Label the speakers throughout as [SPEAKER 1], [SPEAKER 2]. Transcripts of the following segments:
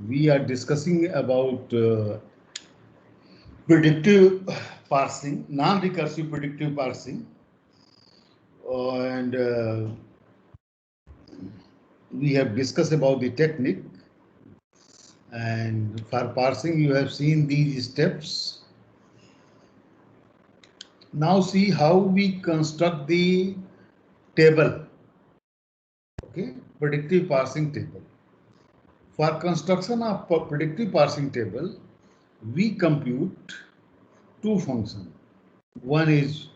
[SPEAKER 1] We are discussing about predictive parsing, non-recursive predictive parsing, and we have discussed about the technique. And for parsing, you have seen these steps. Now see how we construct the table. Okay, predictive parsing table. For construction of predictive parsing table, we compute two functions. One is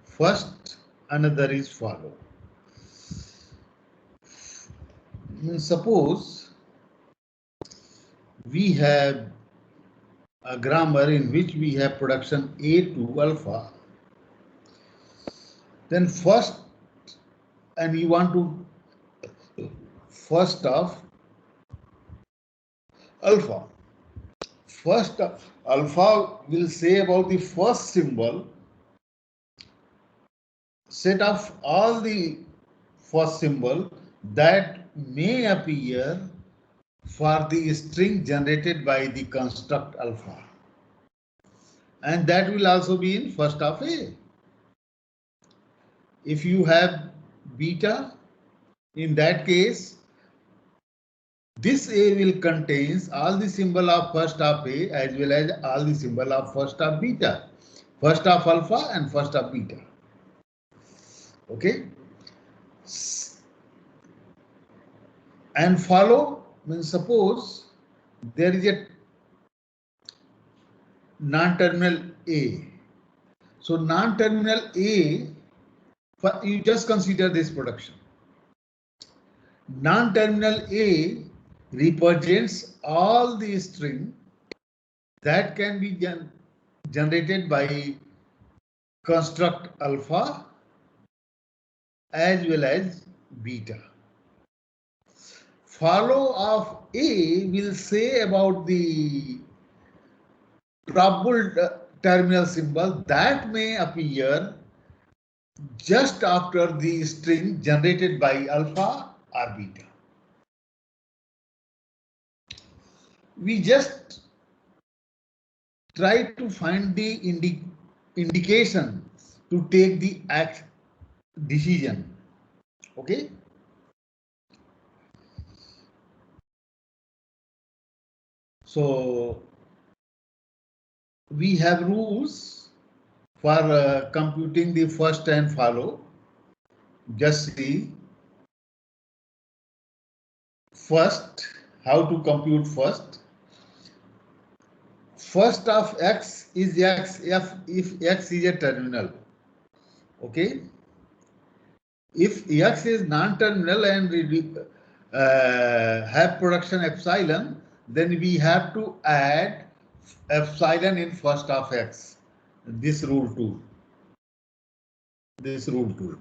[SPEAKER 1] first, another is follow. Suppose we have a grammar in which we have production A to alpha, then first, and you want to first of alpha. First alpha will say about the first symbol, set of all the first symbol that may appear for the string generated by the construct alpha, and that will also be in first of A. If you have beta, in that case this A will contains all the symbol of first of A as well as all the symbol of first of beta, first of alpha and first of beta. Okay, and follow means suppose there is a non-terminal A. So non-terminal A, you just consider this production. Non-terminal A represents all the string that can be generated by construct alpha as well as beta. Follow of A will say about the probable terminal symbol that may appear just after the string generated by alpha or beta. We just try to find the indication to take the decision. Okay. So we have rules for computing the first and follow. Just see first, how to compute first. First of x is x if x is a terminal. Okay. If x is non-terminal and have production epsilon, then we have to add epsilon in first of x. This rule 2. This rule 2.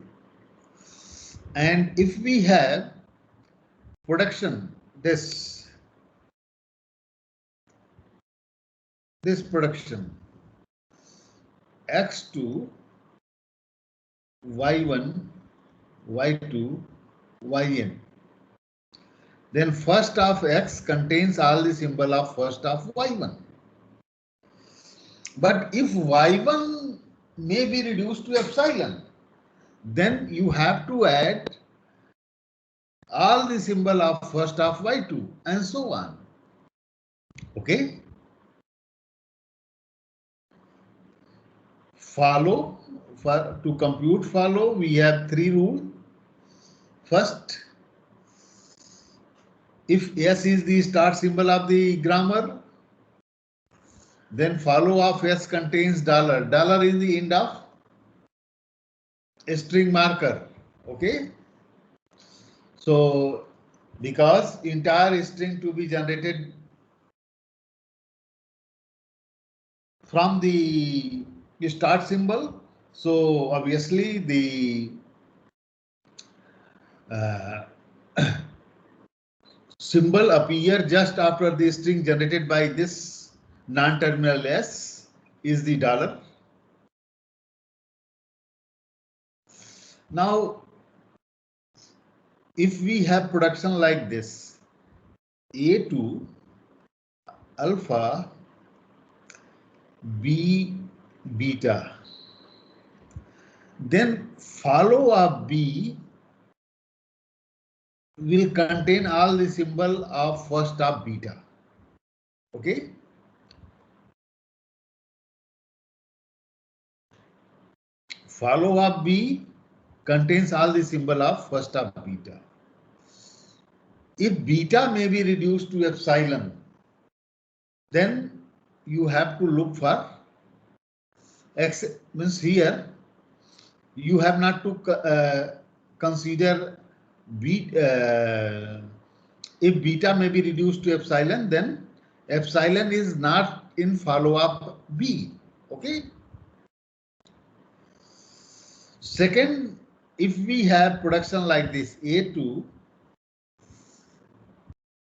[SPEAKER 1] And if we have production, this production x2, y1, y2, yn. Then first of x contains all the symbol of first of y1. But if y1 may be reduced to epsilon, then you have to add all the symbol of first of y2 and so on. Okay. Follow, to compute follow, we have 3 rules. First, if S is the start symbol of the grammar, then follow of S contains dollar. Dollar is the end of a string marker. Okay. So because entire string to be generated from the start symbol, so obviously the symbol appear just after the string generated by this non-terminal S is the dollar. Now, if we have production like this, A2 alpha B beta. Then follow up B will contain all the symbol of first of beta. Okay. Follow up B contains all the symbol of first of beta. If beta may be reduced to epsilon, then you have to look for X, means here you have not to consider B, if beta may be reduced to epsilon, then epsilon is not in follow-up B. Okay. Second, if we have production like this, A2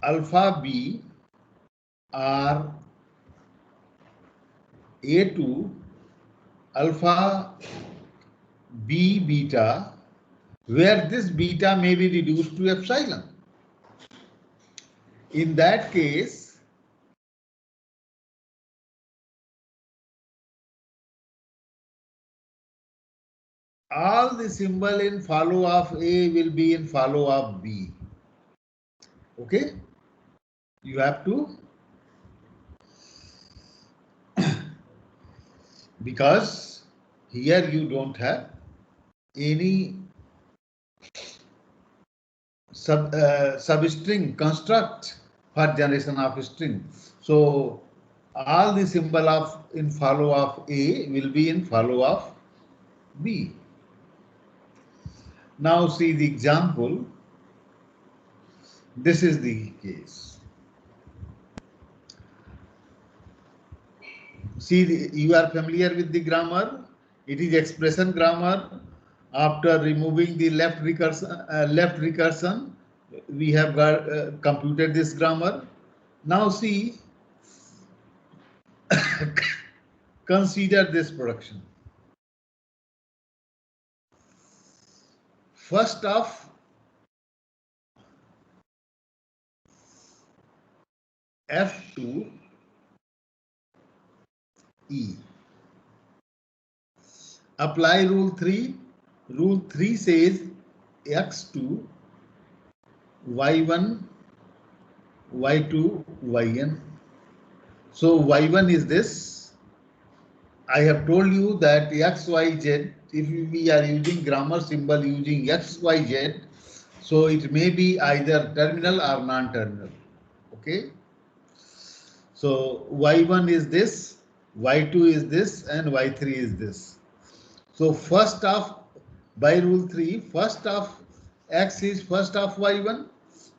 [SPEAKER 1] alpha B or A2 alpha B beta, where this beta may be reduced to epsilon. In that case, all the symbol in follow of A will be in follow of B. Okay, you have to, because here you don't have any substring construct for generation of string. So all the symbol of in follow of A will be in follow of B. Now see the example. This is the case. See, you are familiar with the grammar. It is expression grammar. After removing the left recursion, we have got, computed this grammar. Now see, consider this production. First of F2 E. Apply rule 3. Rule 3 says X2, Y1, Y2, Yn. So Y1 is this. I have told you that X, Y, Z, if we are using grammar symbol using X, Y, Z, so it may be either terminal or non-terminal. Okay. So Y1 is this, Y2 is this, and Y3 is this. So first of, by rule 3, first of X is first of Y1,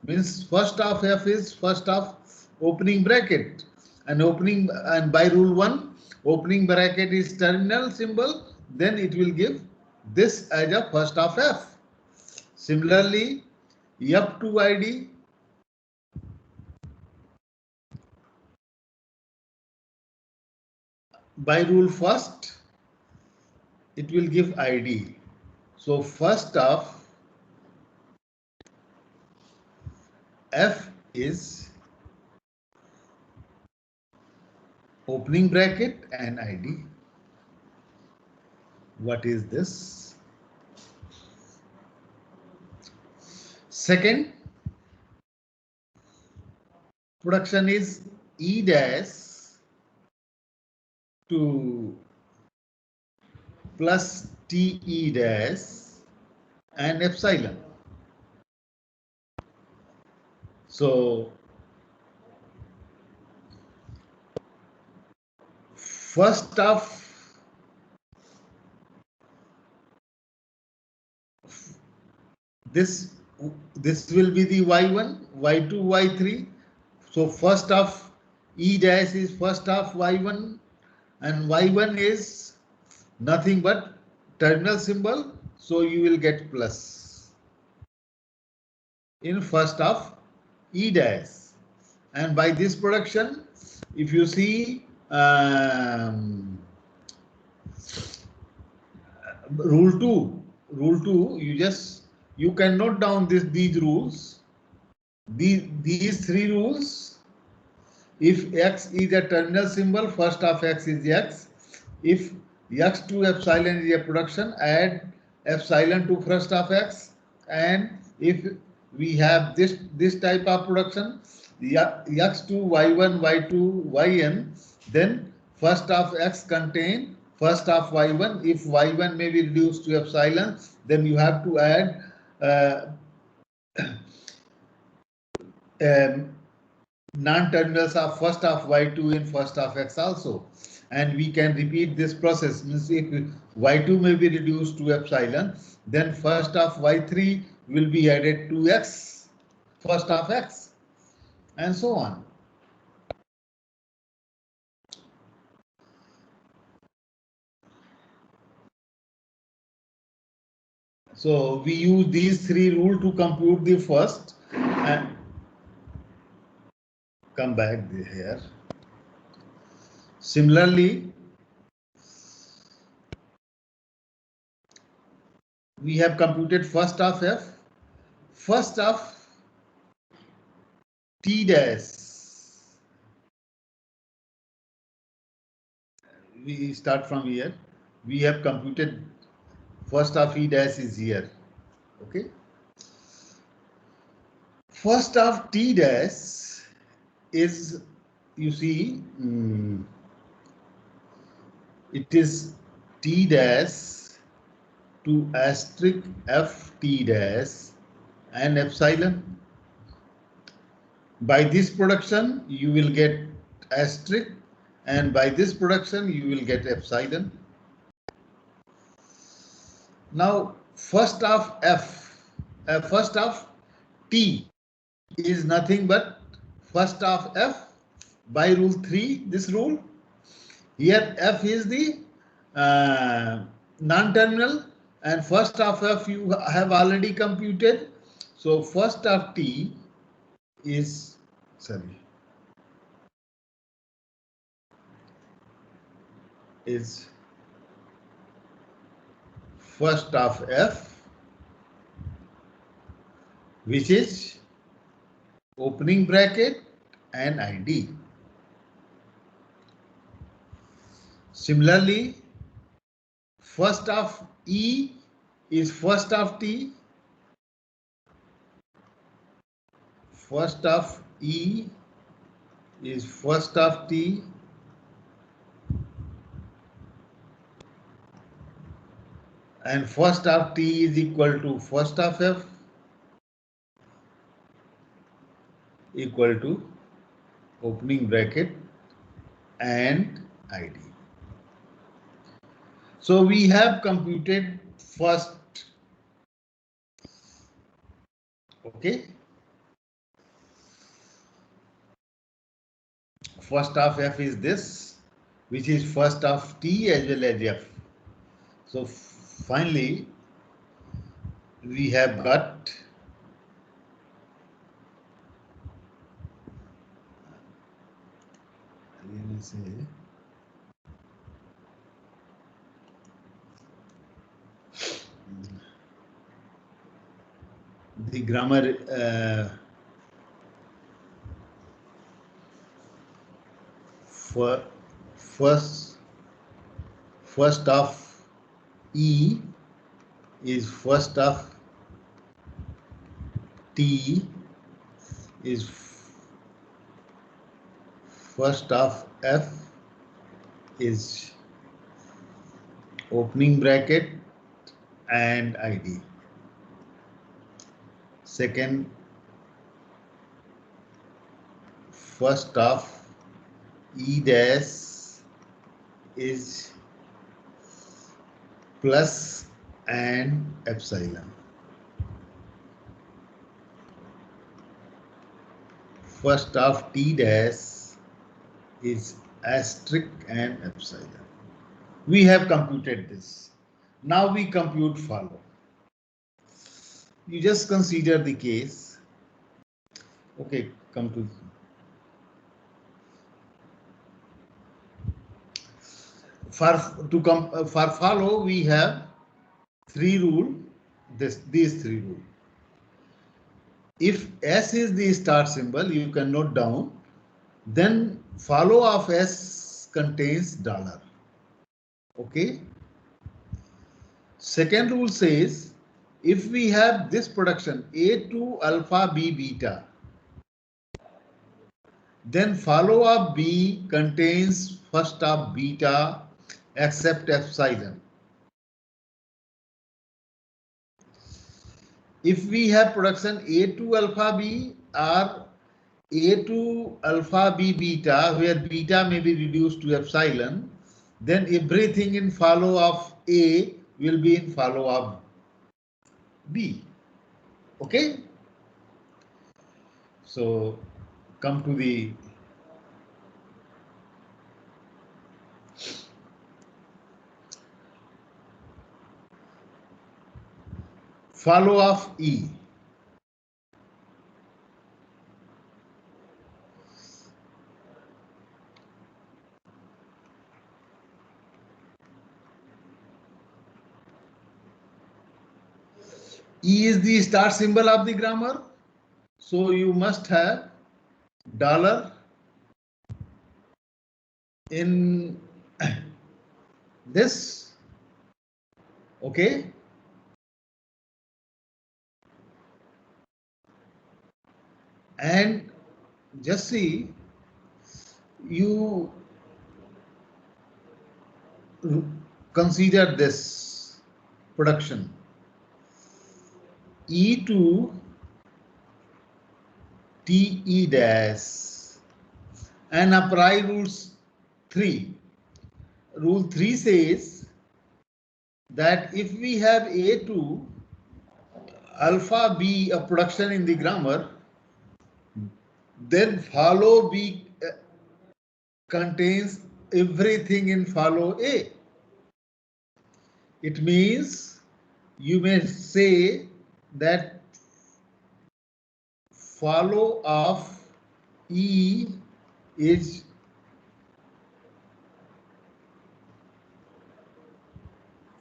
[SPEAKER 1] means first of F is first of opening bracket, and by rule 1, opening bracket is terminal symbol, then it will give this as a first of F. Similarly, F2 ID, by rule first, it will give ID. So first of F is opening bracket and ID. What is this? Second production is E dash to plus TE dash and epsilon. So first of this will be the Y1, Y2, Y3. So first of E dash is first of Y1, and Y1 is nothing but terminal symbol. So you will get plus in first of E dash. And by this production, if you see rule 2, you can note down these rules. These three rules. If x is a terminal symbol, first of x is x. If x to epsilon is a production, add epsilon to first of x. And if we have this type of production, x to y1, y2, yn, then first of x contain first of y1. If y1 may be reduced to epsilon, then you have to add non-terminals of first of y2 in first of x also. And we can repeat this process. Means if y2 may be reduced to epsilon, then first of y3 will be added to x, first of x, and so on. So we use these three rules to compute the first and come back here. Similarly, we have computed first of f, first of t dash. We start from here. We have computed first of e dash is here. Okay. First of t dash is, you see, it is t dash to asterisk f t dash and epsilon. By this production, you will get asterisk, and by this production, you will get epsilon. Now, first of f, first of t is nothing but first of f by rule 3, this rule. Here f is the non-terminal, and first of f you have already computed. So first of t is, is first of f, which is opening bracket and id. Similarly, first of e is first of t, first of e is first of t, and first of t is equal to first of f equal to opening bracket and id. So we have computed first. Okay. First of f is this, which is first of t as well as f. So finally, we have got the grammar for first of e is first of t is first of f is opening bracket and id. Second, first of e dash is plus and epsilon. First of t dash is asterisk and epsilon. We have computed this. Now we compute follow. You just consider the case. Okay, come to for follow we have three rule. These three rule. if S is the start symbol, you can note down, then follow of S contains dollar. Okay. Second rule says, if we have this production A2 alpha B beta, then follow of B contains first of beta except epsilon. If we have production A2 alpha B or A2 alpha B beta, where beta may be reduced to epsilon, then everything in follow of A will be in follow of B. Okay? So come to the follow of E. E is the start symbol of the grammar. So you must have dollar in this. Okay. And just see, you consider this production E2 TE dash and apply rules 3. Rule 3 says that if we have A2 alpha B a production in the grammar, then follow B contains everything in follow A. It means you may say that follow of E is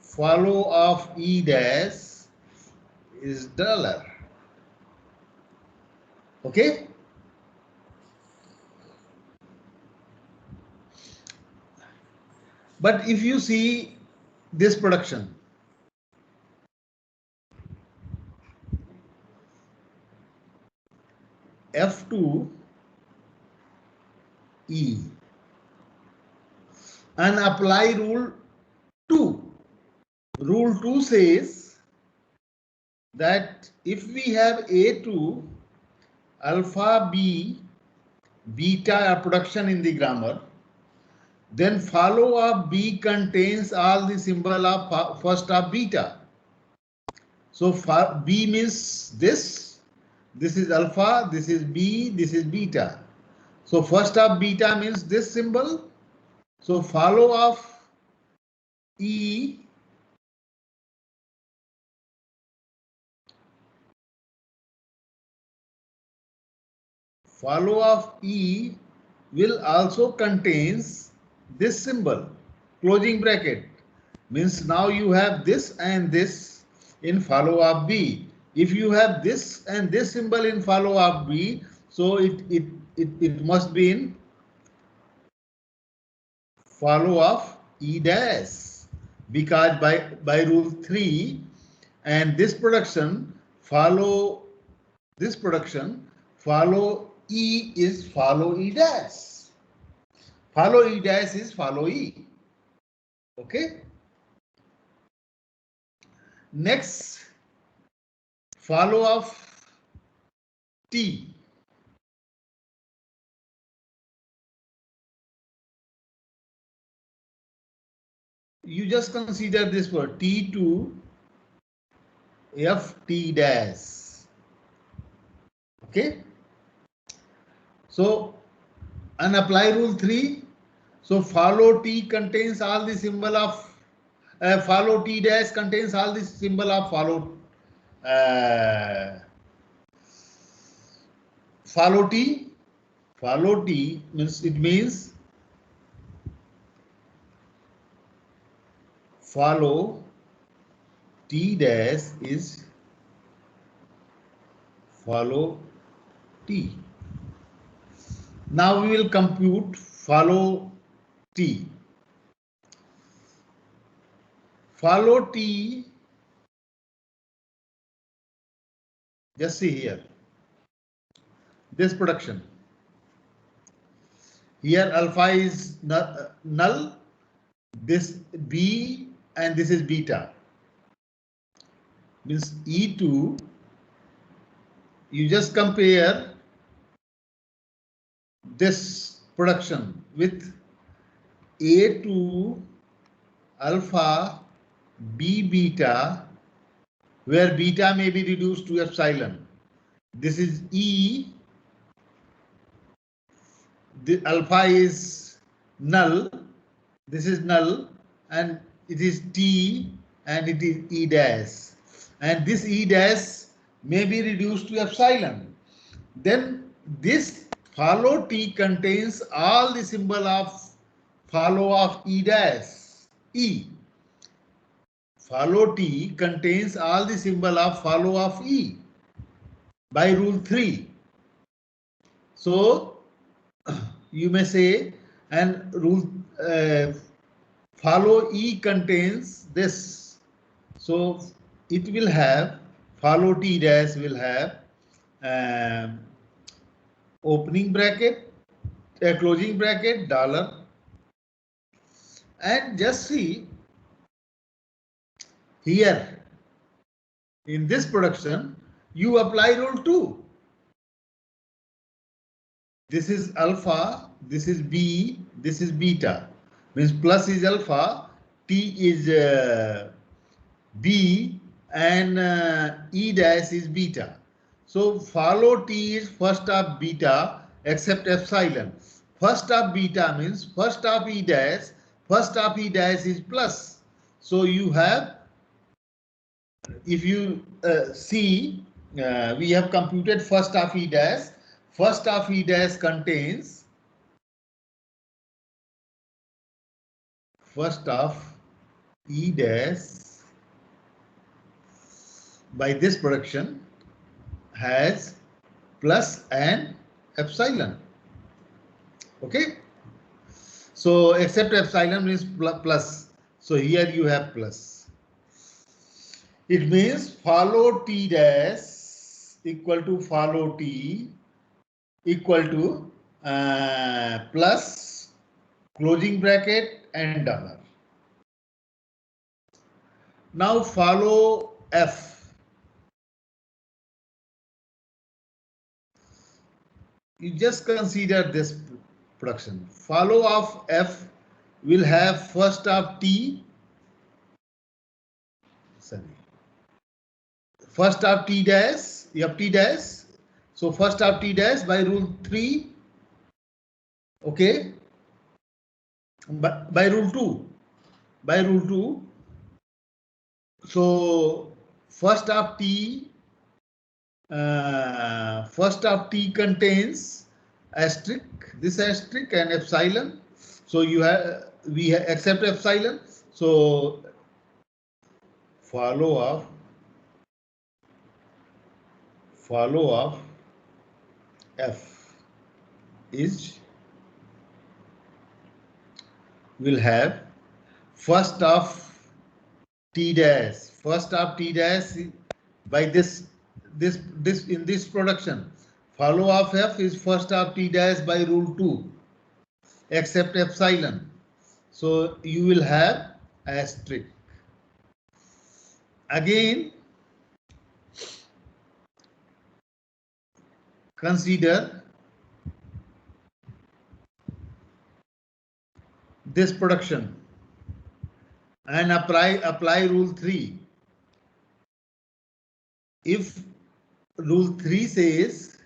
[SPEAKER 1] follow of E dash is dollar. Okay? But if you see this production, F2 E and apply rule 2. Rule 2 says that if we have A2 alpha B beta production in the grammar, then follow of B contains all the symbol of first of beta. So B means this is alpha, this is B, this is beta. So first of beta means this symbol. So follow of E will also contains this symbol, closing bracket. Means now you have this and this in follow of B. If you have this and this symbol in follow of B, so it must be in follow of E dash, because by rule 3 and this production follow E is follow E dash. Follow E dash is follow E. Okay. Next, follow of T. You just consider this word T2 FT dash. Okay. So, and apply rule 3. So, follow T contains all the symbol of follow T dash contains all the symbol of follow follow T. Follow T means it means follow T dash is follow T. Now we will compute follow T. Follow T, just see here, this production. Here alpha is null, this B and this is beta. Means E2, you just compare this production with A2 alpha B beta, where beta may be reduced to epsilon. This is E, the alpha is null, this is null, and it is T and it is E dash. And this E dash may be reduced to epsilon. Then this follow T contains all the symbol of follow of E dash. E. Follow T contains all the symbol of follow of E by rule 3. So you may say, and rule follow E contains this. So it will have, follow T dash will have opening bracket, closing bracket, dollar. And just see here in this production, you apply rule 2. This is alpha, this is B, this is beta. Means plus is alpha, T is B, and E dash is beta. So follow T is first of beta except epsilon. First of beta means first of E dash, first of E dash is plus. So you have, if you see, we have computed first of E dash. First of E dash contains first of E dash by this production has plus and epsilon. Okay. So except epsilon means plus. So here you have plus. It means follow T dash equal to follow T equal to plus closing bracket and dollar. Now follow F. You just consider this production. Follow of F will have first of T. Sorry. First of T dash, you have T dash. So first of T dash by rule 3. Okay. By rule 2. By rule 2. So first of T contains asterisk, this asterisk and epsilon. So you have, we have accept epsilon. So follow of F is will have first of T dash. First of T dash by this in this production. Follow of F is first of T dash by rule 2 except epsilon. So you will have asterisk. Again, consider this production and apply rule 3. If rule 3 says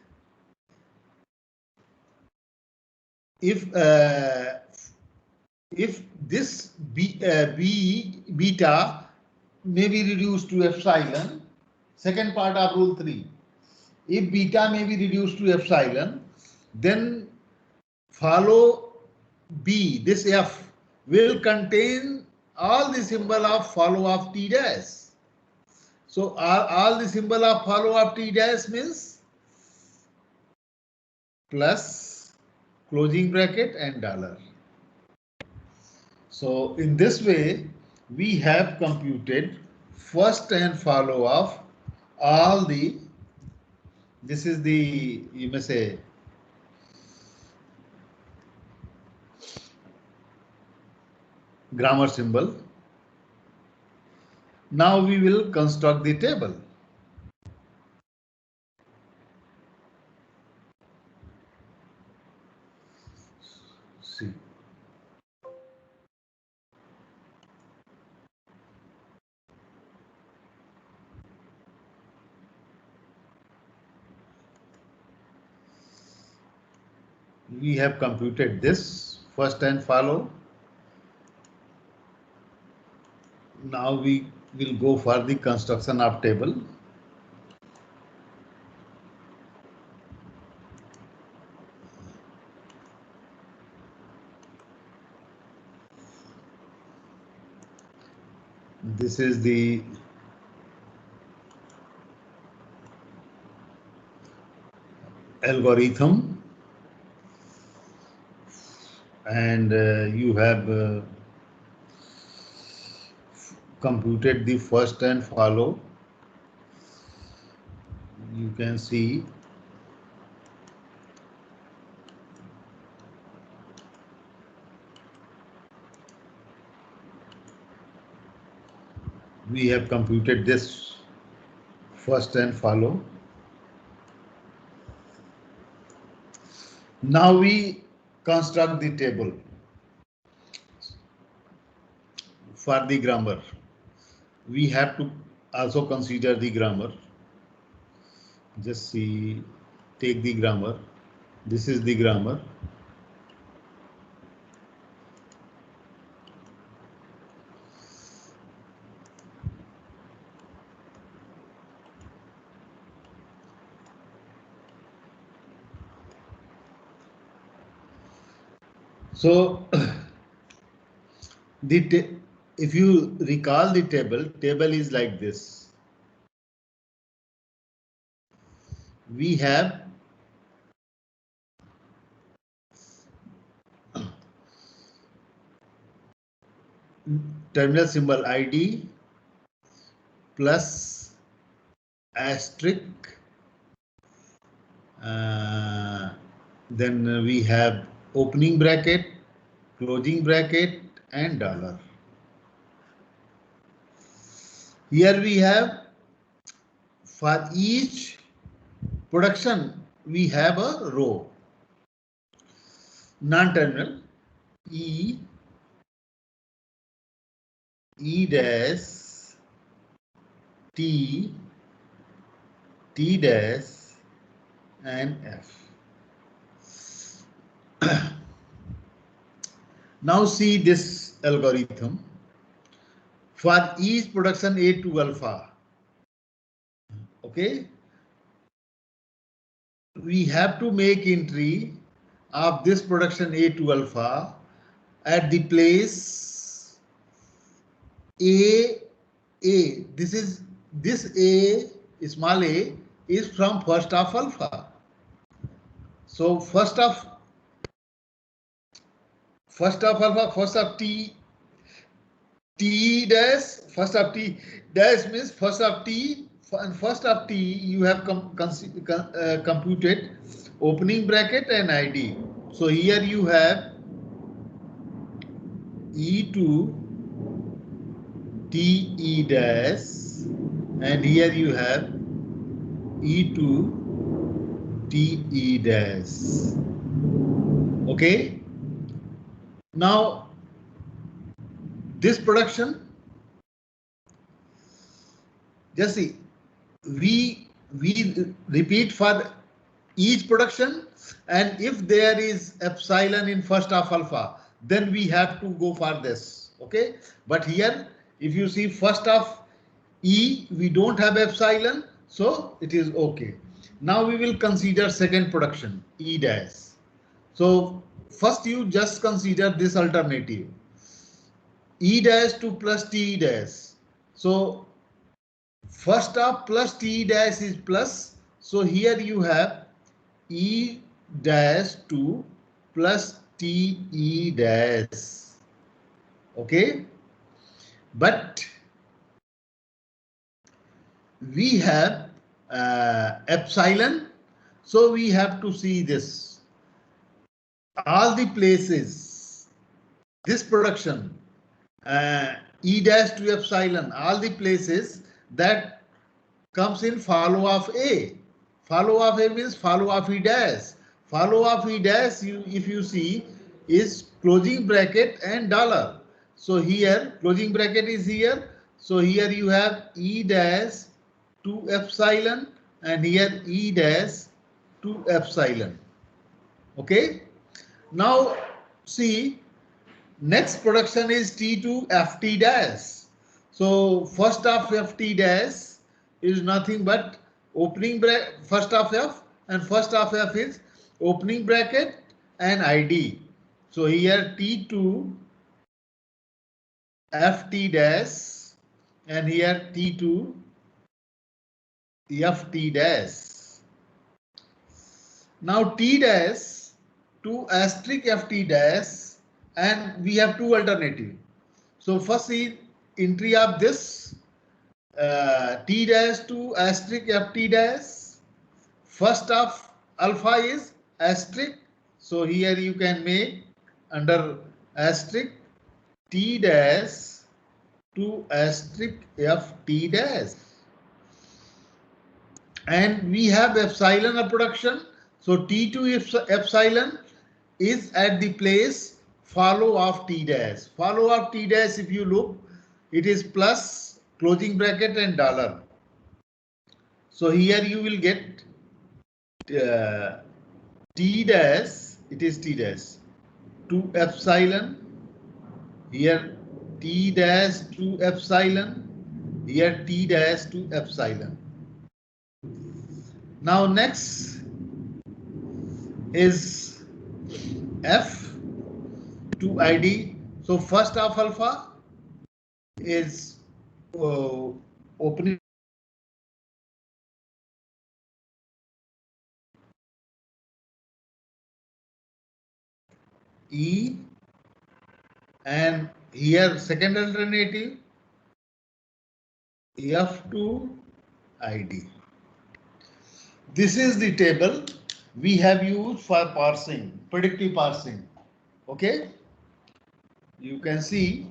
[SPEAKER 1] if this beta may be reduced to epsilon, second part of rule 3, if beta may be reduced to epsilon, then follow B, this F will contain all the symbol of follow of T dash. So all the symbol of follow of T dash means plus closing bracket and dollar. So in this way, we have computed first and follow of all the, this is the, you may say, grammar symbol. Now we will construct the table. See. We have computed this first and follow. Now we will go for the construction of table. This is the algorithm, and you have computed the first and follow. You can see we have computed this first and follow. Now we construct the table for the grammar. We have to also consider the grammar. Just see, take the grammar. This is the grammar. So if you recall the table is like this. We have terminal symbol ID plus asterisk. Then we have opening bracket, closing bracket, and dollar. Here we have, for each production, we have a row. Non-terminal E dash T dash and F. Now see this algorithm. For each production A to alpha, okay, we have to make entry of this production A to alpha at the place A. This A, small a, is from first of alpha. So first of alpha, first of T dash, first of T dash means first of T, and first of T you have computed opening bracket and ID. So here you have E2 TE dash, and here you have E2 TE dash. Okay. Now this production, just see, we repeat for each production, and if there is epsilon in first of alpha, then we have to go for this. Okay, but here if you see first of E, we don't have epsilon, so it is okay. Now we will consider second production, E dash. So first you just consider this alternative, E dash to plus T dash. So first of plus T dash is plus. So here you have E dash 2 plus TE dash. Okay, but we have epsilon, so we have to see this. All the places, this production, E dash to epsilon, all the places that comes in follow of A. Follow of A means follow of E dash. Follow of E dash, if you see, is closing bracket and dollar. So here, closing bracket is here. So here you have E dash to epsilon and here E dash to epsilon. Okay. Now see, next production is T to FT dash. So first of FT dash is nothing but opening bracket, first of F, and first of F is opening bracket and ID. So here T2 FT dash and here T2 FT dash. Now T dash to asterisk FT dash, and we have two alternatives. So first is entry of this T dash to asterisk FT dash. First of alpha is asterisk. So here you can make under asterisk T dash to asterisk FT dash. And we have epsilon of production. So T2 epsilon is at the place follow of T dash. Follow of T dash, if you look, it is plus closing bracket and dollar. So here you will get T dash, it is T dash to epsilon. Here T dash to epsilon. Here T dash to epsilon. Now next is F to ID. So first of alpha is opening E, and here second alternative F to ID. This is the table we have used for parsing, predictive parsing. Okay, you can see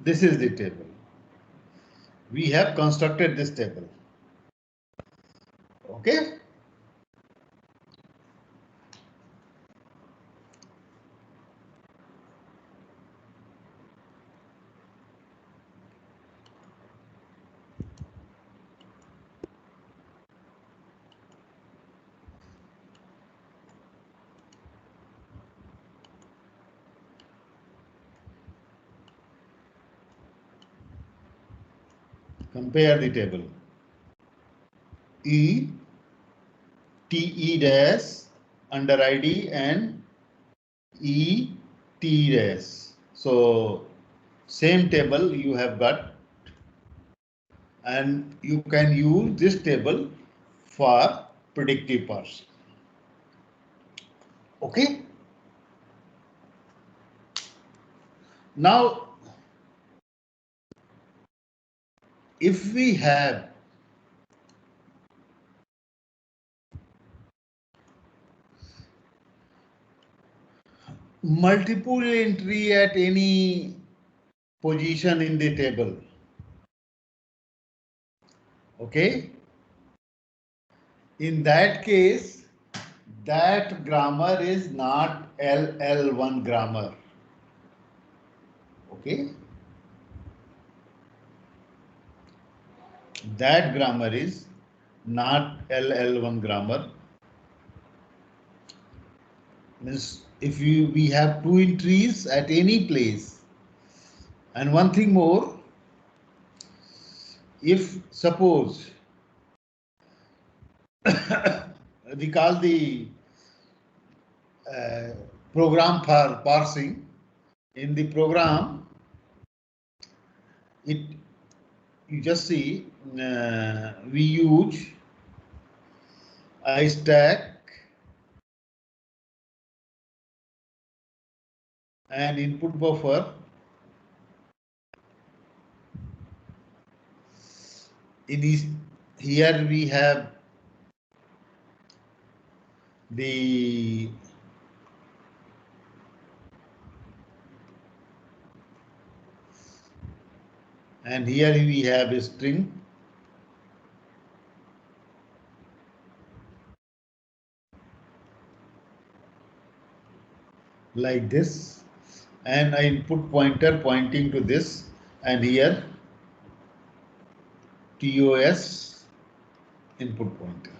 [SPEAKER 1] this is the table. We have constructed this table. Okay. Compare the table. E, TE dash under ID and E, T dash. So same table you have got, and you can use this table for predictive parsing. Okay. Now, if we have multiple entry at any position in the table, okay, in that case, that grammar is not LL1 grammar. Okay, that grammar is not LL1 grammar. Means if we have two entries at any place, and one thing more, if suppose recall the program for parsing. In the program, it, you just see, we use iStack and input buffer. Here we have the and here we have a string. Like this, and I input pointer pointing to this, and here TOS input pointer.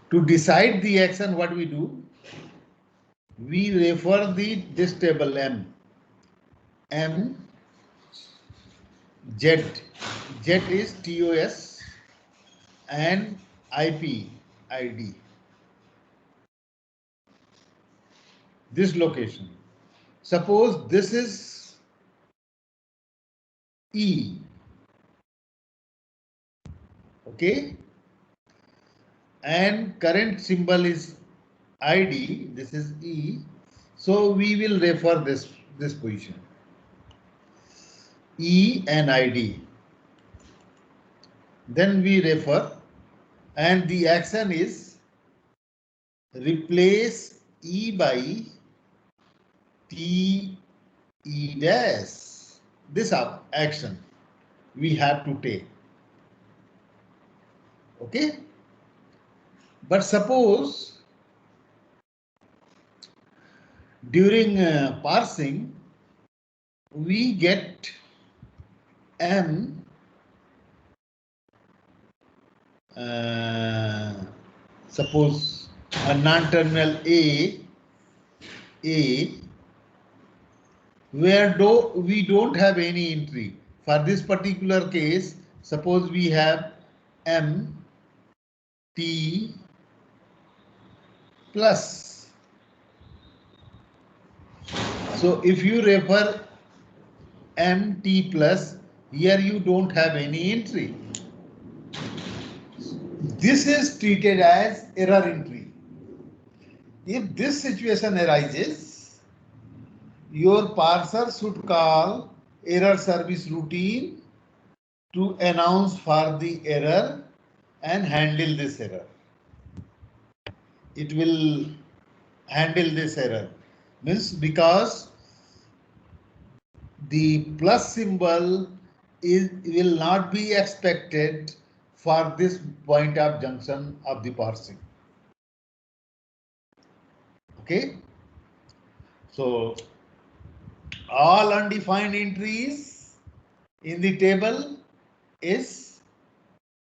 [SPEAKER 1] To decide the action, what we do? We refer this table M Z. Z is TOS and IP ID. This location. Suppose this is E. Okay. And current symbol is ID. This is E. So we will refer this position. E and ID. Then we refer, and the action is replace E by T E dash. This action we have to take. Okay. But suppose during parsing we get M suppose a non-terminal A where we don't have any entry. For this particular case, suppose we have M T plus. So if you refer M T plus, here you don't have any entry. This is treated as error entry. If this situation arises, your parser should call error service routine to announce for the error and handle this error. It will handle this error. Means because the plus symbol will not be expected for this point of junction of the parsing. Okay. So all undefined entries in the table is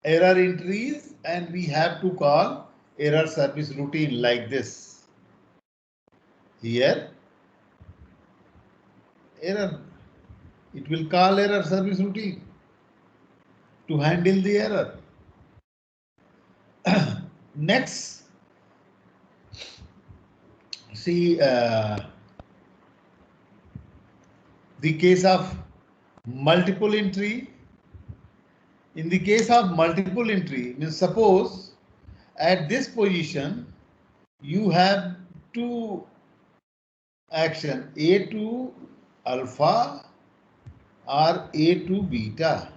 [SPEAKER 1] error entries, and we have to call error service routine like this. Here error, it will call error service routine to handle the error. Next, see the case of multiple entry. In the case of multiple entry, means suppose at this position you have two action, A to alpha or A to beta.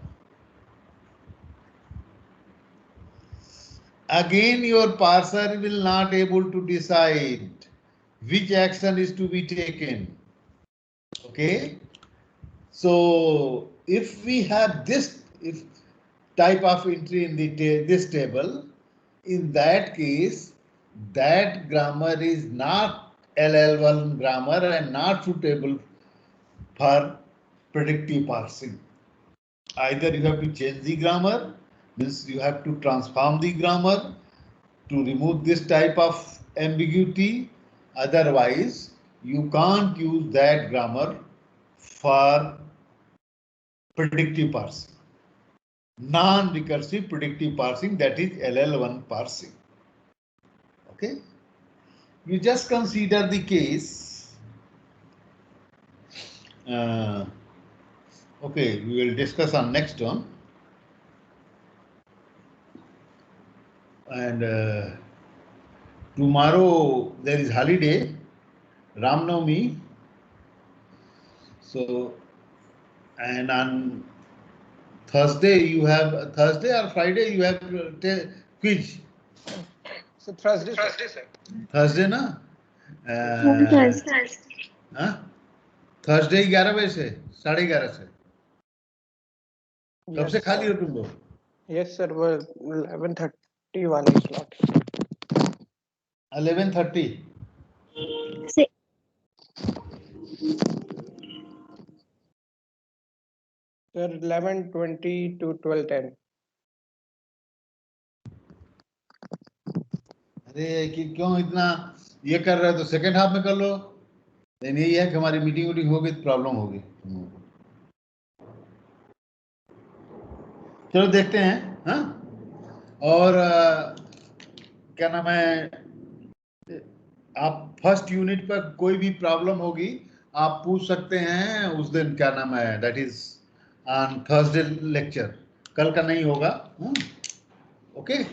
[SPEAKER 1] Again, your parser will not able to decide which action is to be taken. Okay. So if we have this type of entry in this table, in that case, that grammar is not LL1 grammar and not suitable for predictive parsing. Either you have to change the grammar, means you have to transform the grammar to remove this type of ambiguity. Otherwise, you can't use that grammar for predictive parsing. Non-recursive predictive parsing, that is LL1 parsing. Okay. You just consider the case. Okay, we will discuss on next one. And tomorrow there is holiday, Ram Navami. So, and on Thursday you have, Thursday or Friday you have quiz.
[SPEAKER 2] So Thursday, sir.
[SPEAKER 1] Thursday ना? हाँ? Thursday 11 बजे से 11:30 से. कब से खाली हो तुम लोग?
[SPEAKER 2] Yes sir, वो 11:30 वाले slot.
[SPEAKER 1] 11:30.
[SPEAKER 2] Sir 11:20 to 12:10.
[SPEAKER 1] अरे कि क्यों इतना ये कर रहे हो, तो सेकेंड हाफ में कर लो. लेकिन यही है कि हमारी मीटिंग वूटिंग होगी तो प्रॉब्लम होगी. चलो देखते हैं. हाँ, और क्या नाम है, आप फर्स्ट यूनिट पर कोई भी प्रॉब्लम होगी आप पूछ सकते हैं उस दिन. क्या नाम है, that is on Thursday lecture. कल का नहीं होगा. ओके.